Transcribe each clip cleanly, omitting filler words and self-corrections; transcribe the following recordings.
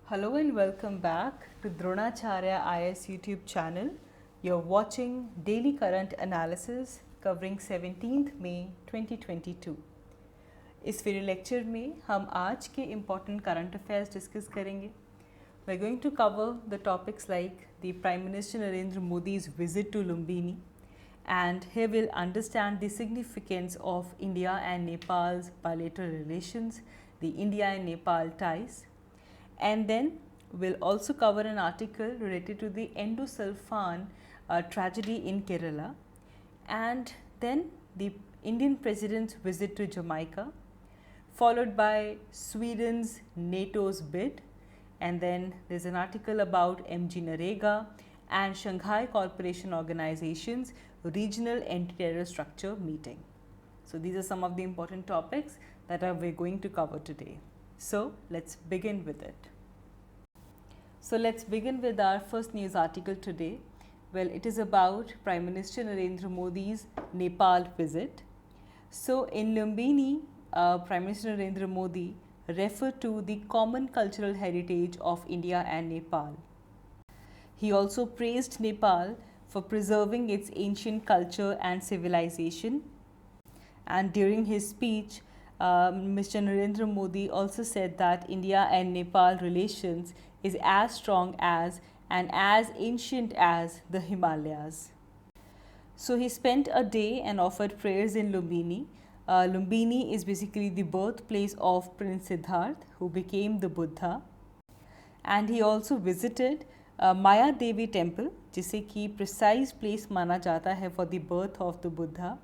Hello and welcome back to Dronacharya IS YouTube channel. You're watching Daily Current Analysis covering 17th May 2022. इस video lecture में हम आज के important current affairs discuss करेंगे. We're going to cover the topics like the Prime Minister Narendra Modi's visit to Lumbini, and here we'll understand the significance of India and Nepal's bilateral relations, the India and Nepal ties, and then we'll also cover an article related to the endosulfan tragedy in Kerala, and then the Indian President's visit to Jamaica, followed by Sweden's NATO's bid, and then there's an article about MG Narega and Shanghai Cooperation Organization's regional anti-terror structure meeting. So these are some of the important topics that we're going to cover today. So let's begin with it. So let's begin with our first news article today. Well, it is about Prime Minister Narendra Modi's Nepal visit. So in Lumbini, Prime Minister Narendra Modi referred to the common cultural heritage of India and Nepal. He also praised Nepal for preserving its ancient culture and civilization. And during his speech, Mr. Narendra Modi also said that India and Nepal relations is as strong as and as ancient as the Himalayas. So he spent a day and offered prayers in Lumbini. Lumbini is basically the birthplace of Prince Siddharth, who became the Buddha. And he also visited Maya Devi temple, जिसे कि precise place माना जाता है for the birth of the Buddha.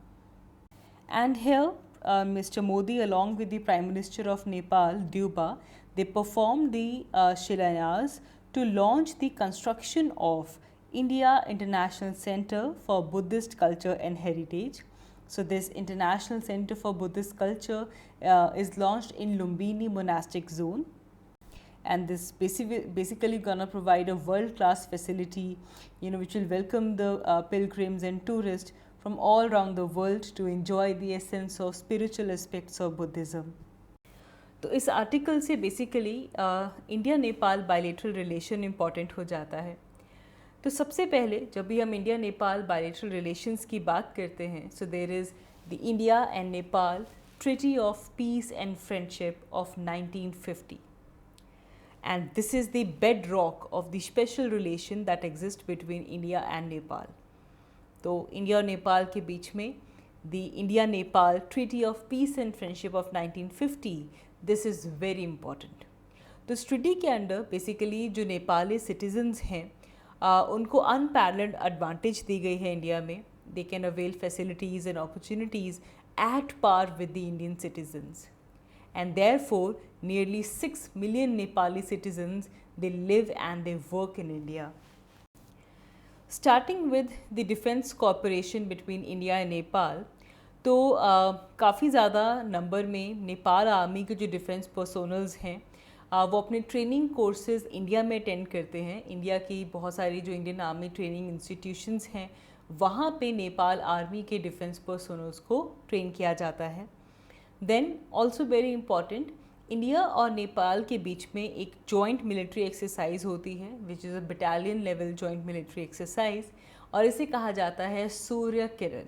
And here, Mr. Modi, along with the Prime Minister of Nepal, Duba, they performed the Shilanyas to launch the construction of India International Center for Buddhist Culture and Heritage. So this International Center for Buddhist Culture is launched in Lumbini Monastic Zone. And this basically gonna provide a world-class facility, which will welcome the pilgrims and tourists from all around the world to enjoy the essence of spiritual aspects of Buddhism. तो इस article से basically India Nepal bilateral relation important हो जाता है. तो सबसे पहले जब भी हम इंडिया नेपाल बायलेटरल रिलेशंस की बात करते हैं, so there is the India and Nepal treaty of peace and friendship of 1950. And this is the bedrock of the special relation that exists between India and Nepal. तो इंडिया और नेपाल के बीच में the India Nepal treaty of peace and friendship of 1950, this is very important. तो इस treaty के under basically जो Nepali citizens हैं उनको अनपैरेलल्ड एडवांटेज दी गई है इंडिया में. They can avail facilities and opportunities at par with the Indian citizens. And therefore nearly 6 million Nepali citizens, they live and they work in India. Starting with the defense cooperation between India and Nepal, तो काफ़ी ज़्यादा number में Nepal army के जो defence personnels हैं वो अपने training courses India में अटेंड करते हैं. इंडिया की बहुत सारी जो इंडियन आर्मी ट्रेनिंग इंस्टीट्यूशंस हैं वहाँ पे नेपाल आर्मी के डिफेंस पर्सोनल्स को ट्रेन किया जाता है. Then also very important, India और नेपाल के बीच में एक जॉइंट मिलिट्री एक्सरसाइज होती है which is a battalion level joint military exercise, और इसे कहा जाता है Surya Kiran.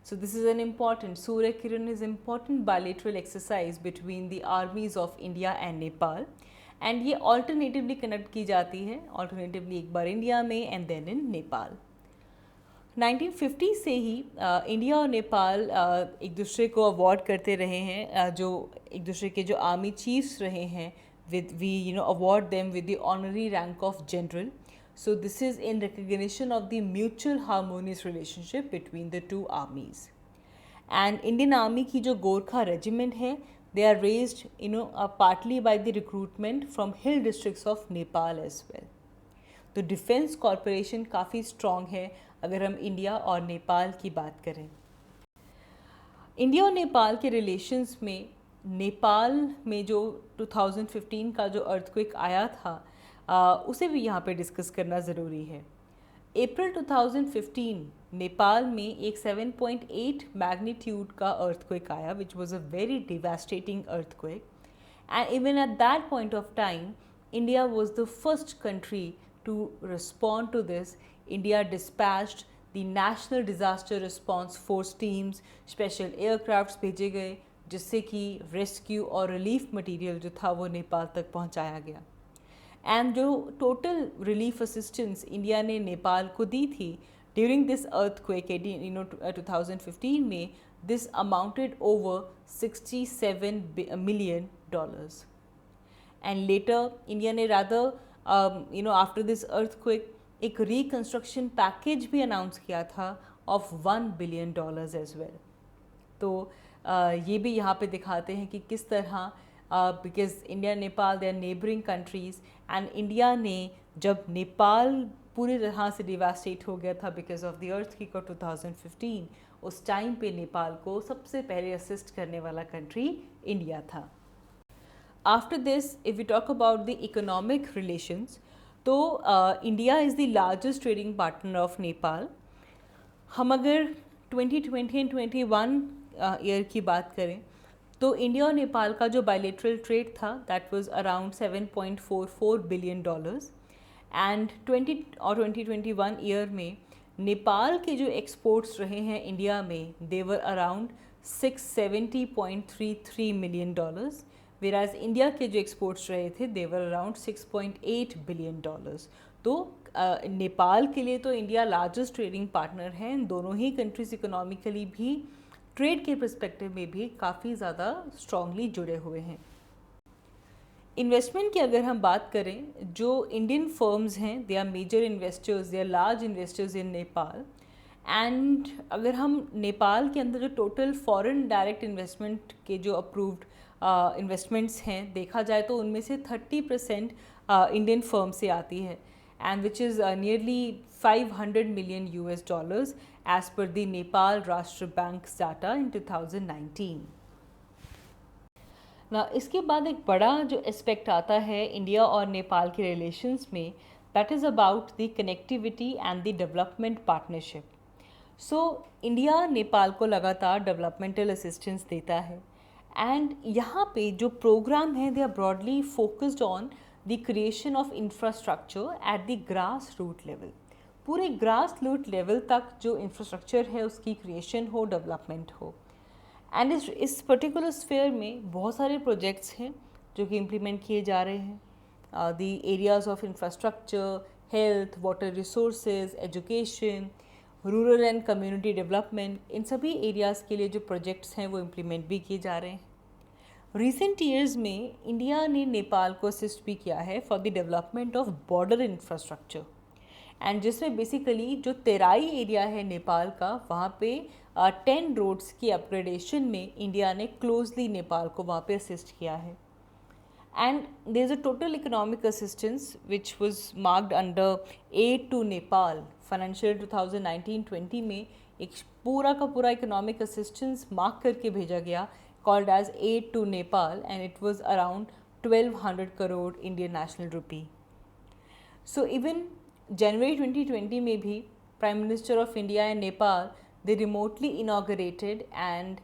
So this is an important, Surya Kiran is important bilateral exercise between the armies of India and Nepal, and ये ऑल्टरनेटिवली कनेक्ट की जाती है, ऑल्टरनेटिवली एक बार इंडिया में एंड देन इन नेपाल. 1950 से ही इंडिया और नेपाल एक दूसरे को अवॉर्ड करते रहे हैं, जो एक दूसरे के जो आर्मी चीफ्स रहे हैं with we award them with the honorary rank of general. So this is in recognition of the mutual harmonious relationship between the two armies. And Indian army की जो गोरखा रेजिमेंट है, they are raised partly by the recruitment from hill districts of Nepal as well. तो defence corporation काफ़ी strong है अगर हम India और नेपाल की बात करें. इंडिया और नेपाल के रिलेशंस में नेपाल में जो 2015 का जो अर्थक्वेक आया था उसे भी यहाँ पे डिस्कस करना ज़रूरी है. अप्रैल 2015 नेपाल में एक 7.8 मैग्नीट्यूड का अर्थक्वेक आया which was a very devastating earthquake. And even at that point of time India was the first country to respond to this. India dispatched the National Disaster Response Force teams, special aircrafts भेजे गए जिससे कि rescue और relief material जो था वो नेपाल तक पहुंचाया गया। एंड जो टोटल रिलीफ असिस्टेंस इंडिया ने नेपाल को दी थी ड्यूरिंग दिस अर्थक्वेक 2015 में, this amounted over $67 million. And later India ने रादर आफ्टर दिस अर्थक्वेक एक रिकन्स्ट्रक्शन पैकेज भी अनाउंस किया था ऑफ $1 billion एज वेल। तो ये भी यहाँ पे दिखाते हैं कि किस तरह, because India Nepal they are neighbouring countries, and India ने जब नेपाल पूरी तरह से डिवास्टेट हो गया था because of the earthquake of 2015, उस टाइम पे नेपाल को सबसे पहले असिस्ट करने वाला कंट्री इंडिया था। After this if you talk about the economic relations, तो India is the largest trading partner of Nepal. हम अगर 2020 एंड 21 ईयर की बात करें तो इंडिया और नेपाल का जो बायलेटरल ट्रेड था that was around $7.44 billion, and 2021 year में नेपाल के जो एक्सपोर्ट्स रहे हैं इंडिया में they were around $670.33 million, whereas India के जो एक्सपोर्ट्स रहे थे दे वर अराउंड $6.8 billion। तो नेपाल के लिए तो इंडिया लार्जेस्ट ट्रेडिंग पार्टनर है। दोनों ही कंट्रीज इकोनॉमिकली भी ट्रेड के पर्सपेक्टिव में भी काफ़ी ज़्यादा स्ट्रांगली जुड़े हुए हैं। इन्वेस्टमेंट की अगर हम बात करें, जो इंडियन फर्म्स हैं they are major investors, they are large investors in Nepal, and अगर हम नेपाल के अंदर जो टोटल फॉरेन डायरेक्ट इन्वेस्टमेंट के जो अप्रूव्ड इन्वेस्टमेंट्स हैं देखा जाए तो उनमें से 30% इंडियन फर्म से आती है, and which is nearly $500 million as per the Nepal Rashtra Bank's data in 2019। ना इसके बाद एक बड़ा जो एस्पेक्ट आता है इंडिया और नेपाल के रिलेशंस में, that is about the connectivity and the development partnership. So India Nepal को लगातार डेवलपमेंटल असिस्टेंस देता है, एंड यहाँ पे जो प्रोग्राम है they are broadly focused on the creation of infrastructure at the grass root level. पूरे ग्रास रूट लेवल तक जो इंफ्रास्ट्रक्चर है उसकी क्रिएशन हो, डेवलपमेंट हो। एंड इस पर्टिकुलर स्फेयर में बहुत सारे प्रोजेक्ट्स हैं जो कि इम्प्लीमेंट किए जा रहे हैं। The areas of infrastructure, health, water resources, education, rural and community development, इन सभी एरियाज़ के लिए जो प्रोजेक्ट्स हैं वो इम्प्लीमेंट भी किए जा रहे हैं। रिसेंट ईयर्स में इंडिया ने नेपाल को असिस्ट भी किया है for the development of border infrastructure, and जिसमें बेसिकली जो तेराई एरिया है नेपाल का वहाँ पे 10 रोड्स की अपग्रेडेशन में इंडिया ने क्लोजली नेपाल को वहाँ पे असिस्ट किया है। And there is a total economic assistance which was marked under aid to Nepal financial 2019-20 में एक पूरा का पूरा इकोनॉमिक असिस्टेंस मार्क करके भेजा गया called as aid to Nepal, and it was around 1200 crore Indian national rupee. So even January 2020 में भी Prime Minister of India and Nepal they remotely inaugurated and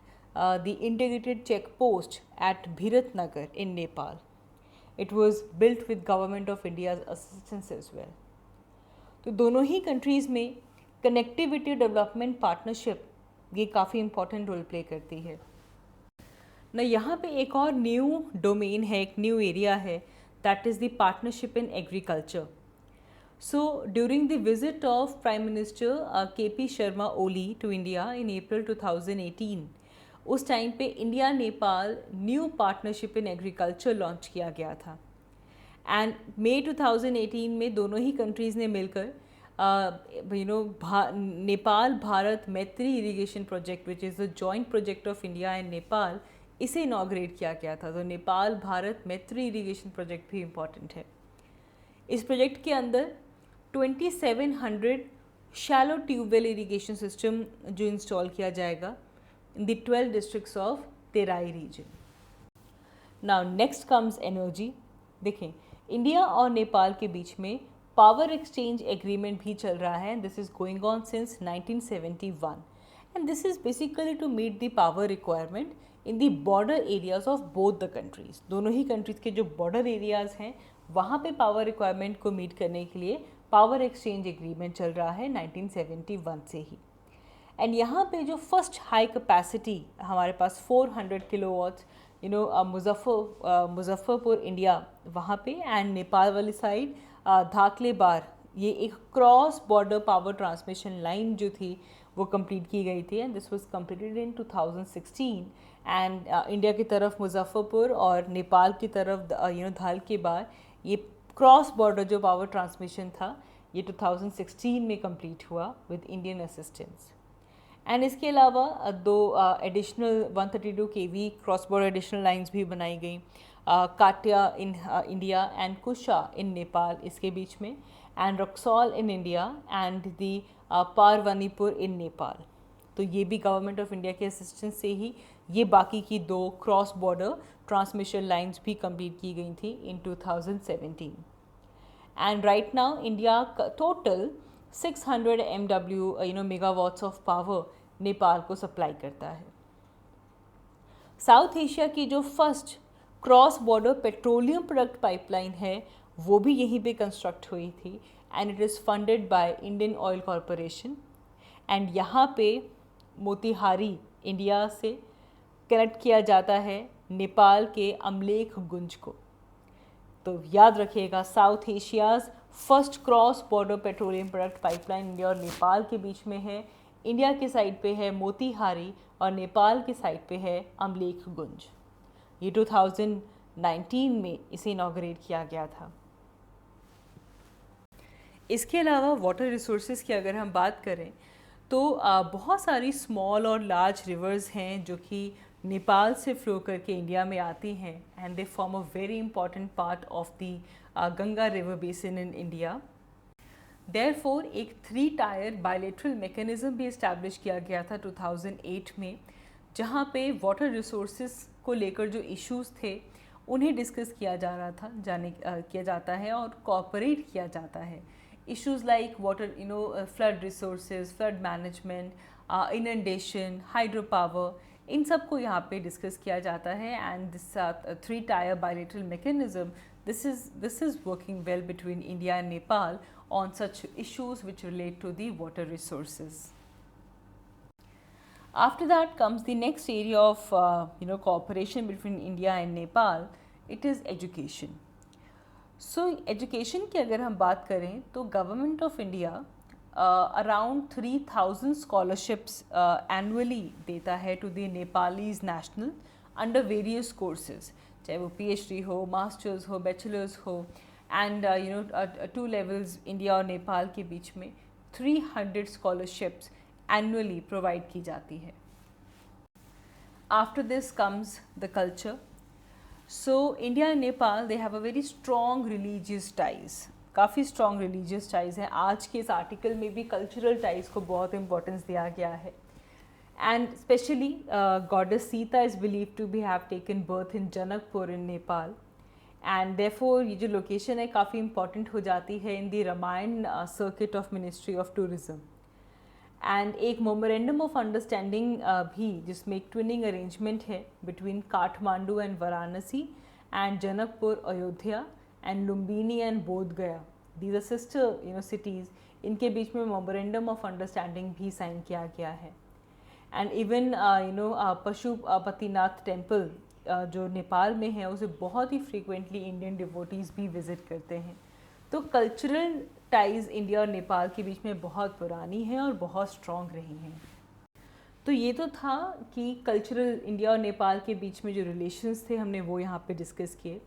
the integrated check post at Bhiratnagar in Nepal. It was built with Government of India's assistance as well. तो दोनों ही countries में connectivity development partnership ये काफ़ी important role play करती है ना। यहाँ पे एक और न्यू डोमेन है, एक न्यू एरिया है, that is the partnership in agriculture. So during the visit of prime minister KP Sharma Oli to India in April 2018, उस टाइम पे India Nepal new partnership in agriculture launch किया गया था। And मई 2018 में दोनों ही कंट्रीज़ ने मिलकर नेपाल भारत मैत्री irrigation project which is the joint project of India and Nepal, इसे इनाग्रेट किया गया था। तो नेपाल भारत मैत्री इरीगेशन प्रोजेक्ट भी इम्पॉर्टेंट है। इस प्रोजेक्ट के अंदर 2700 शैलो ट्यूबवेल इरीगेशन सिस्टम जो इंस्टॉल किया जाएगा in the 12 districts of Terai region. Now next comes energy. देखें, इंडिया और नेपाल के बीच में पावर एक्सचेंज एग्रीमेंट भी चल रहा है। This is going on since 1971 and this is basically to meet the power requirement in the border areas of both the countries. दोनों ही कंट्रीज़ के जो बॉर्डर एरियाज़ हैं वहाँ पे पावर रिक्वायरमेंट को मीट करने के लिए पावर एक्सचेंज एग्रीमेंट चल रहा है 1971 से ही। एंड यहाँ पे जो फर्स्ट हाई कैपेसिटी हमारे पास 400 किलोवाट्स मुजफ्फरपुर इंडिया वहाँ पे, एंड नेपाल वाली साइड धाकले बार, ये एक cross border power transmission line जो थी वो कंप्लीट की गई थी। And this was completed in 2016। And India की तरफ मुजफ्फरपुर और नेपाल की तरफ धाल के बार, ये क्रॉस बॉर्डर जो पावर ट्रांसमिशन था ये 2016 में कंप्लीट हुआ विद इंडियन असिस्टेंस। एंड इसके अलावा दो additional 132 kV cross border additional lines भी बनाई गई, काटिया इन इंडिया एंड कुशा इन नेपाल इसके बीच में, and Raxaul in India and the Parwanipur in Nepal. तो ये भी गवर्नमेंट ऑफ इंडिया के असिस्टेंस से ही ये बाकी की दो क्रॉस बॉर्डर ट्रांसमिशन लाइंस भी कंप्लीट की गई थी in 2017। And right now India total 600 MW megawatts of power Nepal को सप्लाई करता है। साउथ एशिया की जो first cross border petroleum product pipeline है वो भी यहीं पे कंस्ट्रक्ट हुई थी, and it is funded by Indian oil corporation. And यहाँ पे मोतीहारी इंडिया से कनेक्ट किया जाता है नेपाल के अमलेखगंज को। तो याद रखिएगा, south Asia's first cross border petroleum product pipeline India और नेपाल के बीच में है। इंडिया की साइड पे है मोतीहारी और नेपाल की साइड पे है अमलेखगंज। ये 2019 में इसे इनॉग्रेट किया गया था। इसके अलावा वाटर रिसोर्सेज की अगर हम बात करें तो बहुत सारी स्मॉल और लार्ज रिवर्स हैं जो कि नेपाल से फ्लो करके इंडिया में आती हैं, and they form a very important part of the Ganga river basin in India. Therefore एक 3 टायर बायलेटरल मैकेनिज्म भी इस्टेब्लिश किया गया था 2008 में, जहाँ पे वाटर रिसोर्सेज को लेकर जो इश्यूज़ थे उन्हें डिस्कस किया जा रहा था किया जाता है और कोऑपरेट किया जाता है। Issues like water, flood resources, flood management, inundation, hydropower, इन सब को यहाँ पे डिस्कस किया जाता है। And this 3-tier bilateral mechanism, this is working well between India and Nepal on such issues which relate to the water resources. After that comes the next area of cooperation between India and Nepal. It is education. So education की अगर हम बात करें तो government of India around 3000 scholarships annually देता है to the Nepalese national under various courses, चाहे वो PhD हो, मास्टर्स हो, बैचलर्स हो, एंड 2 लेवल्स इंडिया और नेपाल के बीच में 300 स्कॉलरशिप्स एनुअली प्रोवाइड की जाती है। After this comes the culture. So India and Nepal, they have a very strong religious ties, काफ़ी strong religious ties हैं। आज के इस आर्टिकल में भी कल्चरल टाइज को बहुत इंपॉर्टेंस दिया गया है। And specially goddess Sita is believe to be have taken birth in Janakpur in Nepal, and therefore ये जो लोकेशन है काफ़ी इंपॉर्टेंट हो जाती है in the Ramayana circuit of ministry of tourism. And एक मेमोरेंडम ऑफ अंडरस्टैंडिंग भी, जिसमें एक ट्विनिंग अरेंजमेंट है between Kathmandu and Varanasi and Janakpur Ayodhya and Lumbini and Bodh Gaya, these are sister cities, इनके बीच में मेमोरेंडम ऑफ अंडरस्टैंडिंग भी साइन किया गया है। एंड इवन पशुपतिनाथ टेम्पल जो नेपाल में है उसे बहुत ही फ्रीक्वेंटली इंडियन डिवोटीज़ भी विज़िट करते हैं। तो कल्चरल टाइज़ इंडिया और नेपाल के बीच में बहुत पुरानी हैं और बहुत स्ट्रॉन्ग रही हैं। तो ये तो था कि कल्चरल इंडिया और नेपाल के बीच में जो रिलेशंस थे हमने वो यहाँ पे डिस्कस किए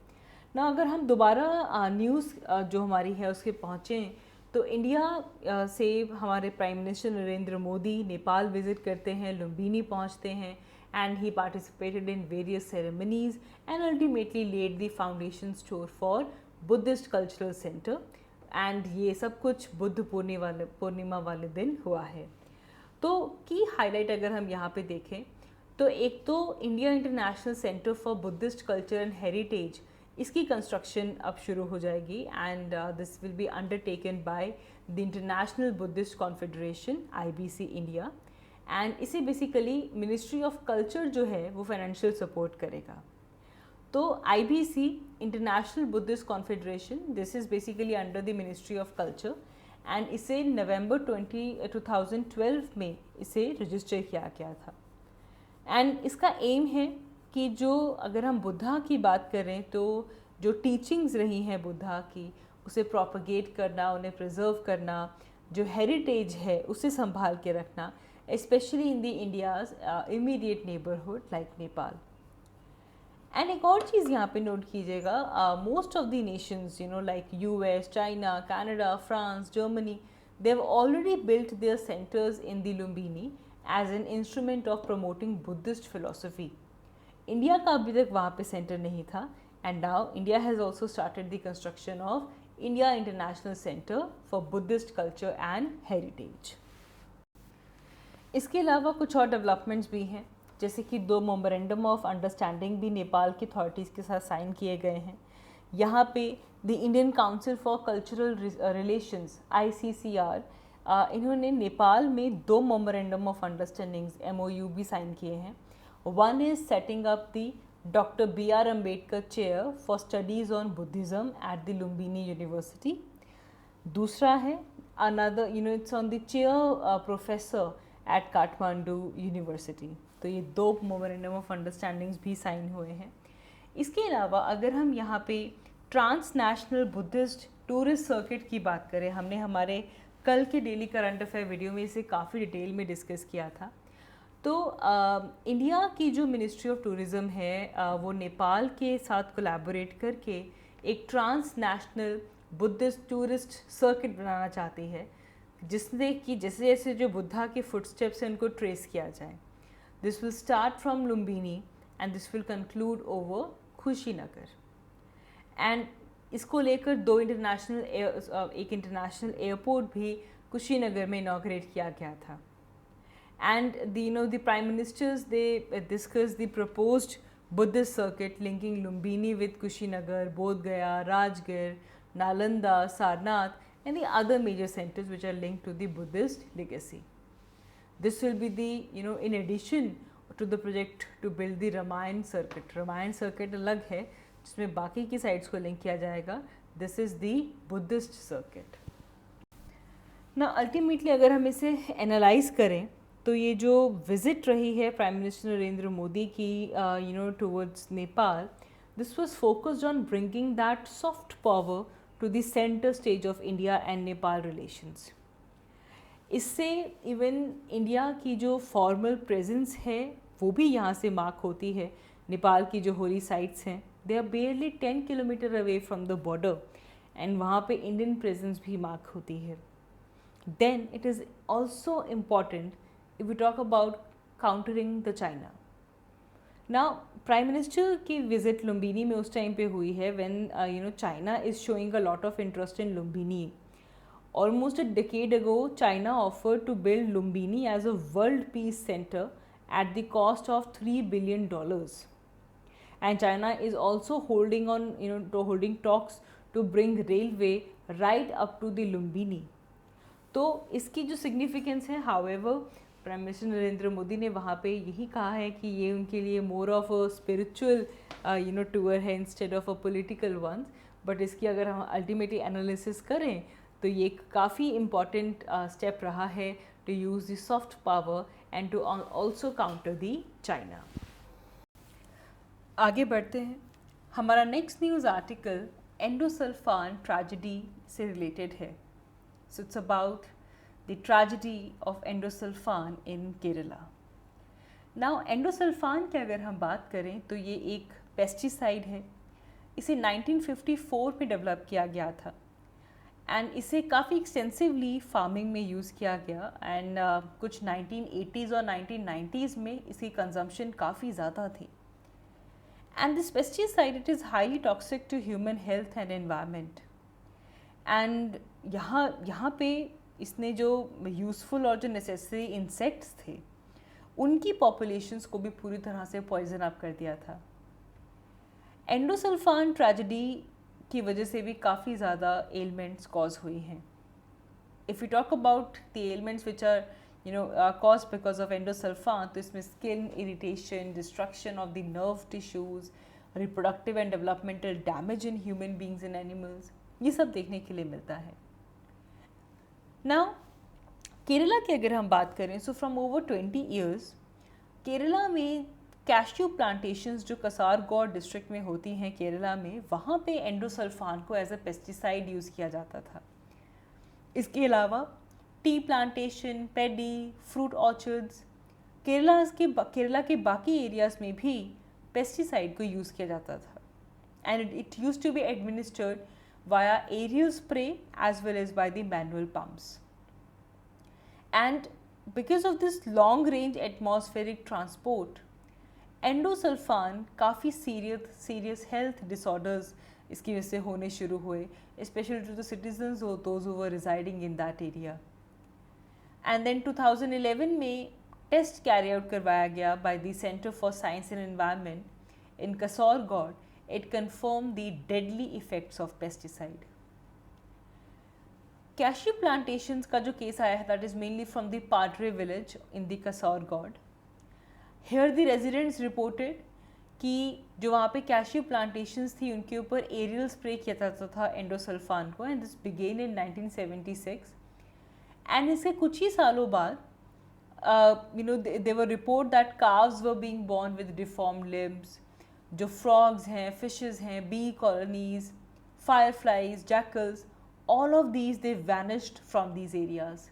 ना। अगर हम दोबारा न्यूज़ जो हमारी है उसके पहुँचें तो इंडिया से हमारे prime minister Narendra Modi Nepal visit करते हैं, लुम्बिनी पहुँचते हैं, and he participated in various ceremonies and ultimately lead the foundation store for Buddhist cultural centre, and ये सब कुछ बुद्ध पूर्णिमा वाले दिन हुआ है। तो की हाईलाइट अगर हम यहाँ पे देखें तो एक तो India International Centre for Buddhist culture and heritage, इसकी कंस्ट्रक्शन अब शुरू हो जाएगी, and this will be undertaken by the international Buddhist confederation IBC India, and इसे बेसिकली मिनिस्ट्री ऑफ कल्चर जो है वो फाइनेंशियल सपोर्ट करेगा। तो IBC international Buddhist confederation, this is basically under the ministry of culture, and इसे नवंबर 2012 में इसे register किया गया था। एंड इसका एम है कि जो अगर हम बुद्धा की बात करें तो जो टीचिंग्स रही हैं बुद्धा की उसे प्रोपगेट करना, उन्हें प्रिजर्व करना, जो हेरिटेज है उसे संभाल के रखना, specially in the India's immediate neighbourhood like Nepal. And एक और चीज़ यहाँ पे नोट कीजिएगा, most of the nations like US, China, Canada, France, Germany, they have already built their centres in the Lumbini as an instrument of promoting Buddhist philosophy. India का अभी तक वहाँ पे सेंटर नहीं था, and now India has also started the construction of India International Centre for Buddhist culture and heritage. इसके अलावा कुछ और डेवलपमेंट्स भी हैं, जैसे कि 2 मेमोरेंडम ऑफ अंडरस्टैंडिंग भी नेपाल की अथॉरिटीज़ के साथ साइन किए गए हैं। यहाँ पे the Indian council for cultural relations ICCR, इन्होंने नेपाल में 2 मेमोरेंडम ऑफ अंडरस्टैंडिंग्स MOU भी साइन किए हैं। One is setting up the Dr. B.R. Ambedkar Chair for Studies on Buddhism at the Lumbini University. दूसरा है another, it's on the chair professor at Kathmandu University. तो ये 2 memorandum of understandings भी sign हुए हैं। इसके अलावा अगर हम यहाँ पे ट्रांसनेशनल बुद्धिस्ट टूरिस्ट सर्किट की बात करें, हमने हमारे कल के डेली करंट अफेयर वीडियो में इसे काफ़ी डिटेल में डिस्कस किया था। तो इंडिया की जो मिनिस्ट्री ऑफ टूरिज़म है वो नेपाल के साथ कोलैबोरेट करके एक ट्रांसनेशनल बुद्धिस्ट टूरिस्ट सर्किट बनाना चाहती है, जिससे कि जैसे जैसे जो बुद्धा के फुटस्टेप्स हैं उनको ट्रेस किया जाए। This will start from Lumbini and this will conclude over Kushinagar. And इसको लेकर एक इंटरनेशनल एयरपोर्ट भी कुशीनगर में इनॉग्रेट किया गया था। And the prime ministers, they discussed the proposed Buddhist circuit linking Lumbini with Kushinagar, Bodh Gaya, Rajgir, Nalanda, Sarnath, and the other major centers which are linked to the Buddhist legacy. This will be the in addition to the project to build the Ramayan circuit. Ramayan circuit अलग है जिसमें बाकी की sites को link किया जाएगा. This is the Buddhist circuit. Now ultimately अगर हम इसे analyze करें तो ये जो विज़िट रही है प्राइम मिनिस्टर नरेंद्र मोदी की towards Nepal, this was focused on bringing that soft power to the centre stage of India and Nepal relations. इससे इवन इंडिया की जो फॉर्मल प्रेजेंस है वो भी यहाँ से मार्क होती है। नेपाल की जो होली साइट्स हैं they are barely 10 kilometre away from the border, and वहाँ पे इंडियन प्रेजेंस भी मार्क होती है। Then it is also important if we talk about countering the China. Now, Prime Minister की visit Lumbini में उस time पे हुई है when China is showing a lot of interest in Lumbini. Almost a decade ago, China offered to build Lumbini as a world peace center at the cost of $3 billion. And China is also holding talks to bring railway right up to the Lumbini. तो इसकी जो significance है, however, prime minister Narendra Modi ने वहाँ पे यही कहा है कि ये उनके लिए more of a spiritual tour है instead of a political one. But इसकी अगर हम अल्टीमेटली एनालिसिस करें तो ये काफ़ी इम्पॉर्टेंट स्टेप रहा है to use the soft power and to also counter the China. आगे बढ़ते हैं। हमारा next news article endosulfan tragedy से रिलेटेड है। So it's about the tragedy of endosulfan in Kerala. Now endosulfan की अगर हम बात करें तो ये एक पेस्टिसाइड है। इसे 1954 में डेवलप किया गया था एंड इसे काफ़ी एक्सटेंसिवली फार्मिंग में यूज़ किया गया एंड कुछ 1980s और 1990s में इसकी कंजम्पशन काफ़ी ज़्यादा थी। And this pesticide it is highly toxic to human health and environment. And यहाँ पे इसने जो यूज़फुल और जो नेसेसरी इंसेक्ट्स थे उनकी पॉपुलेशंस को भी पूरी तरह से पॉइजन अप कर दिया था। एंडोसल्फान ट्रेजेडी की वजह से भी काफ़ी ज़्यादा एलिमेंट्स कॉज हुई हैं। If you talk about the elements which are cause because of endosulfan, तो इसमें skin irritation, destruction of the nerve tissues, reproductive and developmental damage in human beings and animals, ये सब देखने के लिए मिलता है। नाउ केरला की अगर हम बात करें, so from over 20 years Kerala में कैश्यू प्लांटेशंस जो कासरगोड डिस्ट्रिक्ट में होती हैं केरला में, वहाँ पे एंडोसल्फान को एज अ पेस्टिसाइड यूज़ किया जाता था। इसके अलावा टी प्लांटेशन, पेडी, फ्रूट ऑर्चर्ड्स, केरला के बाकी एरियाज़ में भी पेस्टिसाइड को यूज़ किया जाता था, and it used to be administered via aerial spray as well as by the manual pumps. And because of this long range atmospheric transport, endosulfan काफ़ी serious health disorders इसकी वजह से होने शुरू हुए, स्पेशली टू द सिटीजन्स और those who were residing in that area. And then 2011 में test carry out करवाया गया by the centre for science and environment in Kasaragod. It confirmed the deadly effects of pesticide. Cashew plantations का जो case आया है, that is mainly from the Padre village in the Kasargod. Here the residents reported कि जो वहाँ पे cashew plantations थी उनके ऊपर एरियल स्प्रे किया जाता था एंडोसल्फान को, and this began in 1976. And इसके कुछ ही सालों बाद they were report that calves were being born with deformed limbs. जो फ्रॉग्स हैं, फिशेस हैं, bee colonies, fireflies, jackals, all of these they vanished from these areas.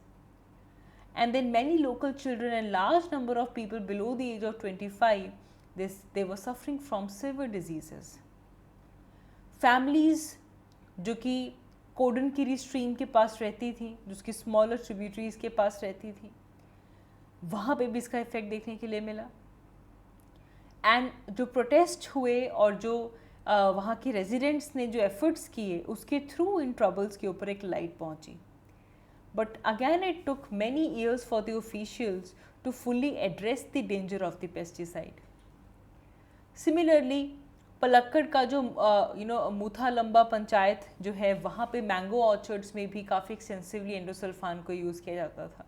And then many local children and large number of people below the age of 25, they were suffering from severe diseases. Families जो कि कोडनकिरी stream के पास रहती थी, जिसकी smaller tributaries के पास रहती थी, वहाँ पे भी इसका इफेक्ट देखने के लिए मिला। एंड जो प्रोटेस्ट हुए और जो वहाँ के रेजिडेंट्स ने जो एफर्ट्स किए, उसके थ्रू इन ट्रबल्स के ऊपर एक लाइट पहुँची। But again it took many years for the officials to fully address the danger of the pesticide. Similarly Palakkad का जो मुथालंबा पंचायत जो है, वहाँ पे मैंगो ऑर्चर्ड्स में भी काफ़ी एक्सटेंसिवली एंडोसल्फान को यूज़ किया जाता था।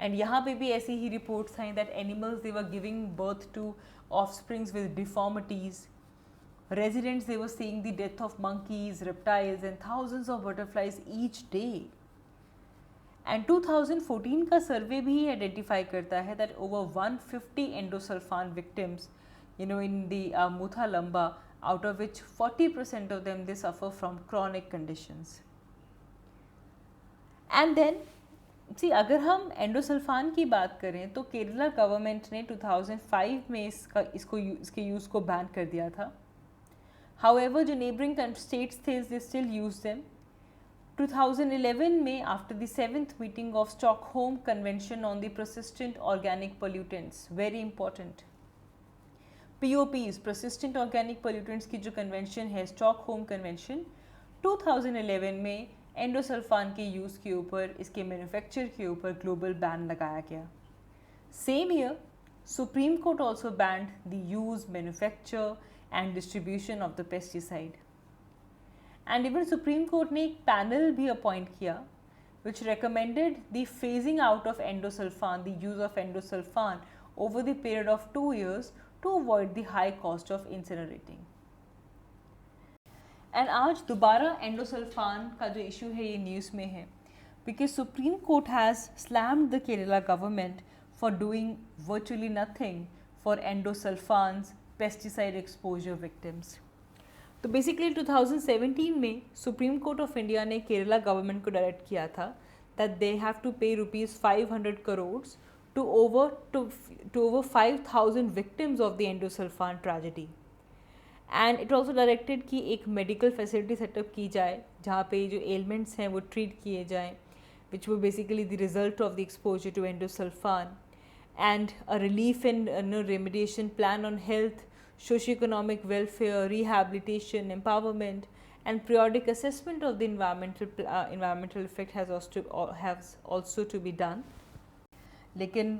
एंड यहाँ पे भी ऐसी ही रिपोर्ट्स आई that animals they were giving birth to offsprings with deformities. Residents, they were seeing the death of monkeys, reptiles and thousands of butterflies each day. And 2014 का सर्वे भी आइडेंटिफाई करता है that over 150 endosulfan victims, in the Muthalamba, out of which 40% of them they suffer from chronic conditions. And then अगर हम endosulfan की बात करें तो केरला गवर्नमेंट ने 2005 में इसके यूज़ को बैन कर दिया था। हाउएवर जो नेबरिंग स्टेट्स थे दे स्टिल यूज देम। 2011 में after the 7th meeting of Stockholm convention on the persistent organic pollutants, very important, POPs, persistent organic pollutants की जो कन्वेंशन है स्टॉकहोम कन्वेंशन, 2011 में एंडोसल्फान के यूज़ के ऊपर, इसके मैन्युफैक्चर के ऊपर ग्लोबल बैन लगाया गया। Same year supreme court also banned the use, manufacture and distribution of the pesticide. And even supreme court ने एक पैनल भी अपॉइंट किया which recommended the phasing out of endosulfan, the use of endosulfan over the period of 2 years to avoid the high cost of incinerating. And आज दोबारा endosulfan का जो issue है ये न्यूज़ में है, because supreme court has slammed the Kerala government for doing virtually nothing for endosulfans pesticide exposure victims. तो basically 2017 में सुप्रीम कोर्ट ऑफ इंडिया ने केरला गवर्नमेंट को डायरेक्ट किया था दैट दे हैव टू पे ₹500 crores to over 5,000 victims of the endosulfan tragedy. And it also directed कि एक medical facility setup की जाए जहाँ पे जो एलिमेंट्स हैं वो ट्रीट किए जाएँ, विच वो basically the result of the exposure to endosulfan, and a relief and remediation plan on health, socio economic welfare, rehabilitation, empowerment and periodic assessment of the environmental effect has also to be done. लेकिन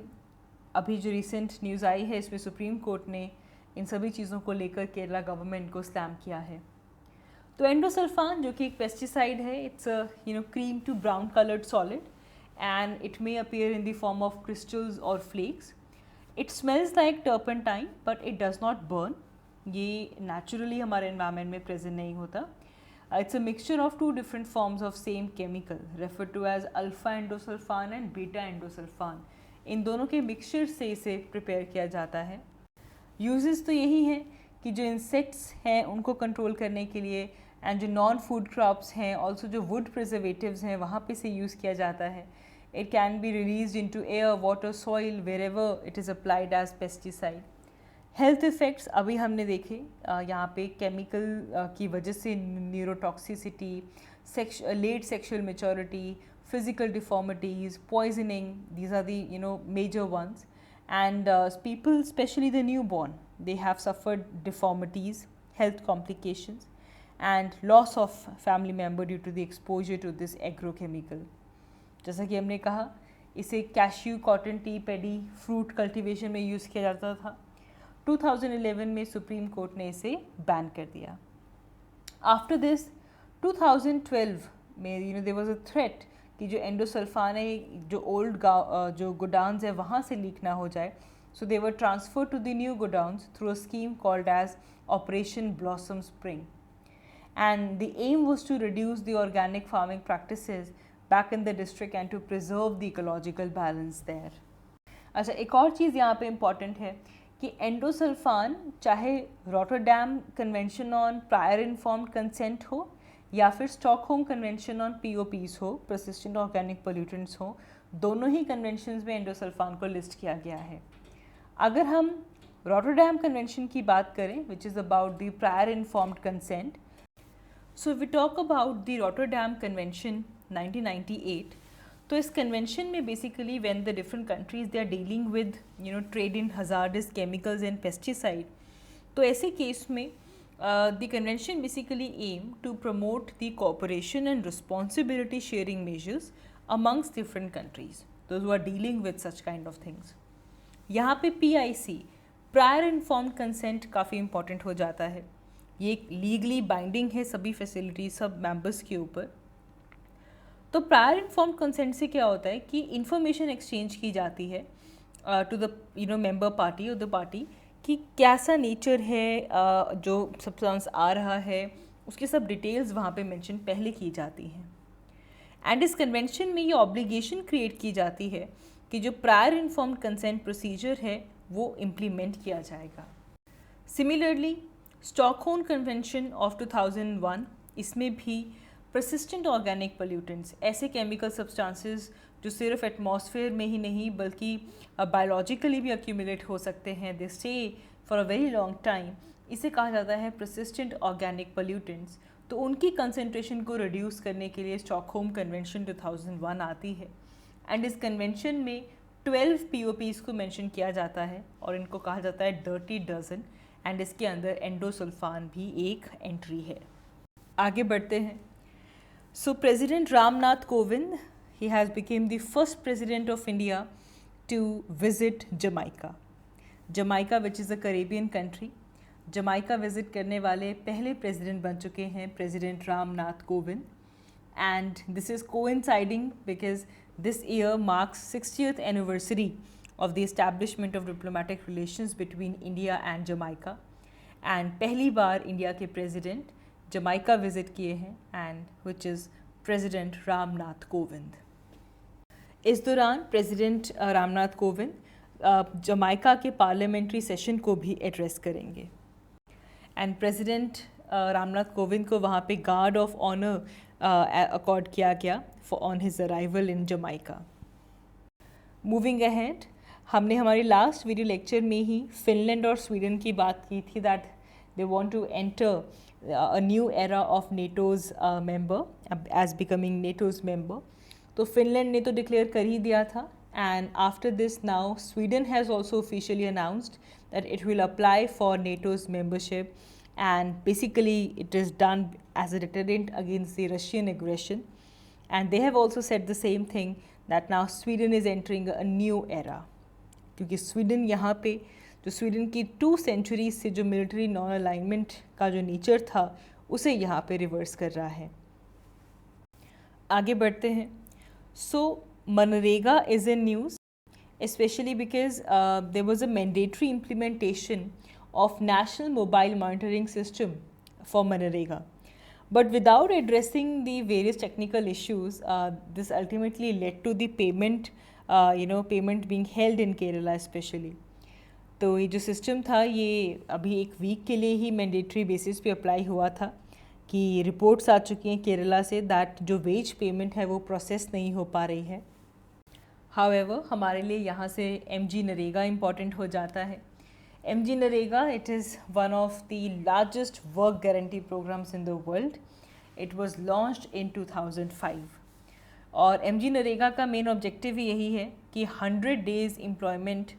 अभी जो recent news आई है इसमें supreme court ने इन सभी चीज़ों को लेकर केरला गवर्नमेंट को स्लैम किया है। तो एंडोसल्फान जो कि एक पेस्टिसाइड है, it's cream to brown coloured solid and it may appear in the form of crystals और flakes. It smells like turpentine but it does not burn. ये नेचुरली हमारे एनवायरनमेंट में प्रेजेंट नहीं होता. It's a mixture of two different forms of same chemical referred to as alpha endosulfan and beta endosulfan. इन दोनों के mixture से इसे prepare किया जाता है. यूजेस तो यही हैं कि जो इंसेक्ट्स हैं उनको कंट्रोल करने के लिए, एंड जो नॉन फूड क्रॉप्स हैं, ऑल्सो जो वुड प्रिजर्वेटिव्स हैं वहाँ पे इसे यूज़ किया जाता है. It can be release into air, water, soil, wherever it is applied as pesticide. Health effects अभी हमने देखे यहाँ पे केमिकल की वजह से neurotoxicity, late sexual maturity, physical deformities, poisoning, these are the major ones. And people, especially the newborn, they have suffered deformities, health complications, and loss of family member due to the exposure to this agrochemical. जैसा कि हमने कहा, इसे cashew, cotton, T, पेडी, fruit cultivation में use किया जाता था. 2011 में सुप्रीम कोर्ट ने इसे बैन कर दिया. आफ्टर दिस 2012 में देयर वाज अ थ्रेट कि जो एंडोसल्फान है, जो ओल्ड जो गोडाउन्स है वहाँ से लीक ना हो जाए. So they were transfer to the new godowns through a scheme called as operation blossom spring. And the aim was to reduce the organic farming practices back in the district and to preserve the ecological balance there. अच्छा, एक और चीज़ यहाँ पे important है कि endosulfan चाहे Rotterdam convention on prior informed consent हो या फिर स्टॉकहोम कन्वेंशन ऑन POPs हो, परसिस्टेंट ऑर्गेनिक पोल्यूटेंट्स हो, दोनों ही कन्वेंशंस में एंडोसल्फान को लिस्ट किया गया है. अगर हम रॉटरडैम कन्वेंशन की बात करें, which is about the prior informed consent, so we talk about the Rotterdam convention 1998. तो इस कन्वेंशन में basically when the different countries they are dealing with trade in hazardous chemicals and pesticide, तो ऐसे case में the convention basically aim to promote the cooperation and responsibility sharing measures amongst different countries, those who are dealing with such kind of things. यहाँ पे PIC, prior informed consent, काफ़ी important हो जाता है. ये एक legally binding है सभी facilities, सब members के ऊपर. तो prior informed consent से क्या होता है कि information exchange की जाती है to the member party or the party कि कैसा नेचर है जो सब्सटेंस आ रहा है, उसके सब डिटेल्स वहाँ पे मेंशन पहले की जाती हैं. एंड इस कन्वेंशन में ये ऑब्लिगेशन क्रिएट की जाती है कि जो प्रायर इन्फॉर्म्ड कंसेंट प्रोसीजर है वो इम्प्लीमेंट किया जाएगा. सिमिलरली स्टॉकहोम कन्वेंशन ऑफ 2001, इसमें भी परसिस्टेंट ऑर्गेनिक पोल्यूटेंट्स, ऐसे केमिकल सब्सटेंसेस जो सिर्फ एटमॉस्फेयर में ही नहीं बल्कि बायोलॉजिकली भी अक्यूमुलेट हो सकते हैं, they stay for a very long time, इसे कहा जाता है परसिस्टेंट ऑर्गेनिक पोल्यूटेंट्स. तो उनकी कंसंट्रेशन को रिड्यूस करने के लिए स्टॉकहोम कन्वेंशन 2001 आती है. एंड इस कन्वेंशन में 12 POPs को मेंशन किया जाता है और इनको कहा जाता है डर्टी डजन, एंड इसके अंदर एंडोसल्फान भी एक एंट्री है. आगे बढ़ते हैं. सो president Ramnath Kovind, he has become the first president of India to visit Jamaica. Jamaica, which is a Caribbean country. Jamaica visit करने वाले पहले president बन चुके हैं President Ramnath Kovind. And this is coinciding because this year marks 60th anniversary of the establishment of diplomatic relations between India and Jamaica. And पहली बार India के president Jamaica visit किए हैं, and which is President Ramnath Kovind. इस दौरान president Ramnath Kovind Jamaica के parliamentary session को भी address करेंगे. एंड प्रेसिडेंट रामनाथ कोविंद को वहाँ पे गार्ड ऑफ ऑनर अकॉर्ड किया गया for on his arrival in Jamaica. Moving ahead, हमने हमारी लास्ट वीडियो लेक्चर में ही फिनलैंड और स्वीडन की बात की थी that they want to enter a new era of NATO's member as becoming NATO's member. तो फिनलैंड ने तो डिक्लेयर कर ही दिया था. And after this now Sweden has also officially announced that it will apply for NATO's membership, and basically it is done as a deterrent against the Russian aggression. And they have also said the same thing that now Sweden is entering a new era, क्योंकि Sweden यहाँ पे जो Sweden की 2 centuries से जो military non alignment का जो nature था उसे यहाँ पे रिवर्स कर रहा है. आगे बढ़ते हैं. So Manrega is in news, especially because there was a mandatory implementation of National Mobile Monitoring System for Manrega. But without addressing the various technical issues, this ultimately led to the payment, payment being held in Kerala especially. तो ये जो system था ये अभी एक week के लिए ही mandatory basis पे अप्लाई हुआ था कि रिपोर्ट्स आ चुकी हैं केरला से दैट जो वेज पेमेंट है वो प्रोसेस नहीं हो पा रही है. हाउएवर हमारे लिए यहाँ से MG नरेगा इम्पॉर्टेंट हो जाता है. MG NREGA it is one of the largest work guarantee programmes in the world. It was launched in 2005 और MG नरेगा का मेन ऑब्जेक्टिव यही है कि 100 डेज़ एम्प्लॉयमेंट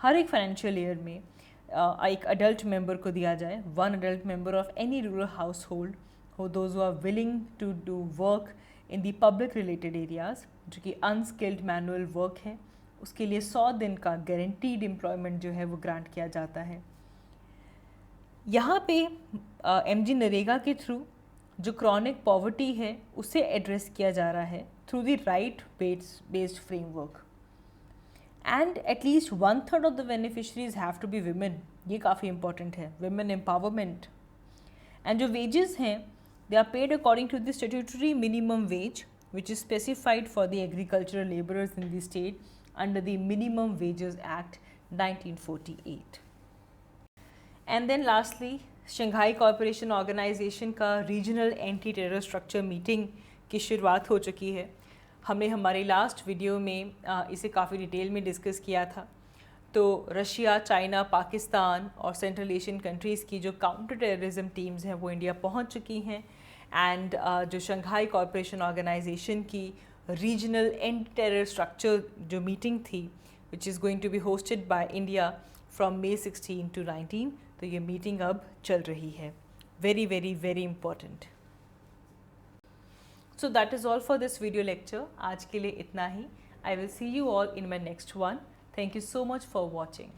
हर एक फाइनेंशियल ईयर में एक अडल्ट मेंबर को दिया जाए. One adult member of any rural household हो those who are willing to do work in the public related areas, जो कि अनस्किल्ड मैनुअल वर्क है, उसके लिए 100 दिन का गारंटीड एम्प्लॉयमेंट जो है वो ग्रांट किया जाता है. यहाँ पे MG नरेगा के थ्रू जो क्रॉनिक पॉवर्टी है उसे एड्रेस किया जा रहा है through the right based framework. And at least 1/3 of the beneficiaries have to be women. ये काफ़ी इंपॉर्टेंट है, विमेन एम्पावरमेंट. एंड जो वेजेस हैं they are paid according to the statutory minimum wage which is specified for the agricultural labourers in the state under the minimum wages act 1948. And then lastly Shanghai corporation organisation का regional anti terror structure meeting की शुरुआत हो चुकी है. हमने हमारी last video में इसे काफ़ी डिटेल में डिस्कस किया था. तो रशिया, चाइना, पाकिस्तान और सेंट्रल एशियन कंट्रीज़ की जो काउंटर टेररिज्म टीम्स हैं वो इंडिया पहुंच चुकी हैं. एंड जो शंघाई कॉरपोरेशन ऑर्गेनाइजेशन की रीजनल एंटी टेरर स्ट्रक्चर जो मीटिंग थी which is going to be hosted by India from May 16 to 19, तो ये मीटिंग अब चल रही है. Very very very important. So that is all for this video lecture. आज के लिए इतना ही. I will see you all in my next one. Thank you so much for watching.